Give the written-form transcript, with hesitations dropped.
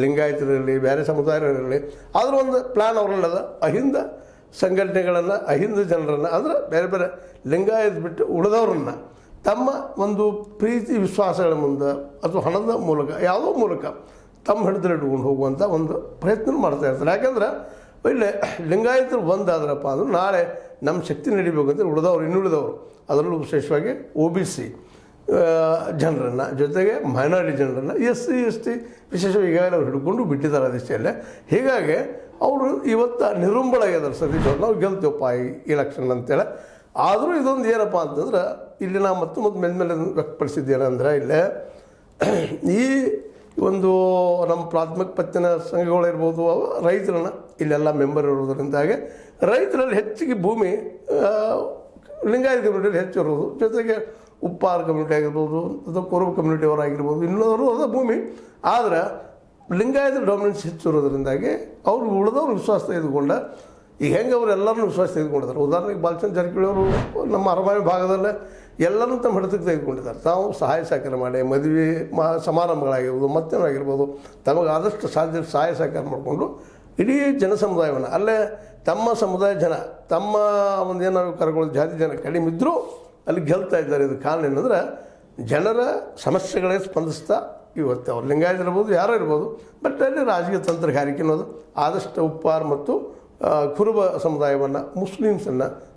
ಲಿಂಗಾಯತರಿರಲಿ ಬೇರೆ ಸಮುದಾಯರಿರಲಿ ಆದರೂ ಒಂದು ಪ್ಲ್ಯಾನ್ ಅವರಲ್ಲದ ಅಹಿಂದ ಸಂಘಟನೆಗಳನ್ನು ಅಹಿಂದ ಜನರನ್ನು ಅಂದರೆ ಬೇರೆ ಬೇರೆ ಲಿಂಗಾಯತ ಬಿಟ್ಟು ಉಳಿದವ್ರನ್ನ ತಮ್ಮ ಒಂದು ಪ್ರೀತಿ ವಿಶ್ವಾಸಗಳ ಮುಂದೆ ಅಥವಾ ಹಣದ ಮೂಲಕ ಯಾವುದೋ ಮೂಲಕ ತಮ್ಮ ಹಿಡಿದಿಟ್ಕೊಂಡು ಹೋಗುವಂಥ ಒಂದು ಪ್ರಯತ್ನ ಮಾಡ್ತಾ ಇರ್ತಾರೆ. ಯಾಕಂದ್ರೆ ಒಳ್ಳೆ ಲಿಂಗಾಯತರು ಒಂದಾದ್ರಪ್ಪ ಅಂದ್ರೆ ನಾಳೆ ನಮ್ಮ ಶಕ್ತಿ ನಡಿಬೇಕಂತ ಉಳಿದವರು ಇನ್ನುಳಿದವರು ಅದರಲ್ಲೂ ವಿಶೇಷವಾಗಿ OBC ಜನರನ್ನು ಜೊತೆಗೆ ಮೈನಾರಿಟಿ ಜನರನ್ನು SC ST ವಿಶೇಷವಾಗಿ ಈಗಾಗಲೇ ಅವ್ರು ಹಿಡ್ಕೊಂಡು ಬಿಟ್ಟಿದ್ದಾರೆ ದಿಶೆಯಲ್ಲೇ. ಹೀಗಾಗಿ ಅವರು ಇವತ್ತು ನಿರುಂಬಳಾಗಿದ್ದಾರೆ. ಸತೀಶ್ ಅವ್ರು ನಾವು ಗೆಲ್ತೀವಪ್ಪ ಈ ಇಲೆಕ್ಷನ್ ಅಂತೇಳಿ. ಆದರೂ ಇದೊಂದು ಏನಪ್ಪ ಅಂತಂದ್ರೆ ಇಲ್ಲಿ ನಾವು ಮತ್ತು ಮೇಲ್ಮೇಲೆ ವ್ಯಕ್ತಪಡಿಸಿದ್ದೇನೆಂದ್ರೆ ಇಲ್ಲೇ ಈ ಒಂದು ನಮ್ಮ ಪ್ರಾಥಮಿಕ ಪತ್ತಿನ ಸಂಘಗಳಿರ್ಬೋದು ರೈತರನ್ನ ಇಲ್ಲೆಲ್ಲ ಮೆಂಬರ್ ಇರೋದರಿಂದಾಗಿ ರೈತರಲ್ಲಿ ಹೆಚ್ಚಿಗೆ ಭೂಮಿ ಲಿಂಗಾಯತ ಕಮ್ಯುನಿಟಿಯಲ್ಲಿ ಹೆಚ್ಚು ಇರೋದು, ಜೊತೆಗೆ ಉಪ್ಪಾರ ಕಮ್ಯುನಿಟಿ ಆಗಿರ್ಬೋದು ಅಥವಾ ಕುರುಬ ಕಮ್ಯುನಿಟಿ ಅವರಾಗಿರ್ಬೋದು ಇನ್ನೂರು ಅದ ಭೂಮಿ. ಆದರೆ ಲಿಂಗಾಯತ ಡಾಮಿನೆನ್ಸ್ ಹೆಚ್ಚಿರೋದ್ರಿಂದಾಗಿ ಅವರು ಉಳಿದವ್ರು ವಿಶ್ವಾಸ ತೆಗೆದುಕೊಂಡ ಈಗ ಹೆಂಗೆ ಅವರು ಎಲ್ಲರನ್ನೂ ವಿಶ್ವಾಸ ತೆಗೆದುಕೊಂಡಿದ್ದಾರೆ. ಉದಾಹರಣೆಗೆ ಬಾಲಚಂದ್ರ ಜಾರಕಿಹೊಳಿ ಅವರು ನಮ್ಮ ಅರಮಾವಿ ಭಾಗದಲ್ಲೇ ಎಲ್ಲರೂ ತಮ್ಮ ಹಿಡಿತಕ್ಕೆ ತೆಗೆದುಕೊಂಡಿದ್ದಾರೆ. ತಾವು ಸಹಾಯ ಸಹಕಾರ ಮಾಡಿ ಮದುವೆ ಸಮಾರಂಭಗಳಾಗಿರ್ಬೋದು ಮತ್ತೇನಾಗಿರ್ಬೋದು ತಮಗೆ ಆದಷ್ಟು ಸಾಧ್ಯ ಸಹಾಯ ಸಹಕಾರ ಮಾಡಿಕೊಂಡು ಇಡೀ ಜನ ಸಮುದಾಯವನ್ನು ಅಲ್ಲೇ ತಮ್ಮ ಸಮುದಾಯ ಜನ ತಮ್ಮ ಒಂದು ಏನೋ ಕರ್ಕೊಳ್ಳೋ ಜಾತಿ ಜನ ಕಡಿಮೆ ಇದ್ದರೂ ಅಲ್ಲಿ ಗೆಲ್ತಾ ಇದ್ದಾರೆ. ಇದು ಕಾರಣ ಏನಂದ್ರೆ ಜನರ ಸಮಸ್ಯೆಗಳೇ ಸ್ಪಂದಿಸ್ತಾ ಇವತ್ತು ಅವ್ರು ಲಿಂಗಾಯತ ಇರ್ಬೋದು ಯಾರೋ ಇರ್ಬೋದು, ಬಟ್ ಅಲ್ಲಿ ರಾಜಕೀಯ ತಂತ್ರಗಾರಿಕೆ ಅನ್ನೋದು ಆದಷ್ಟು ಉಪ್ಪಾರ ಮತ್ತು ಕುರುಬ ಸಮುದಾಯವನ್ನು ಮುಸ್ಲಿಮ್ಸನ್ನು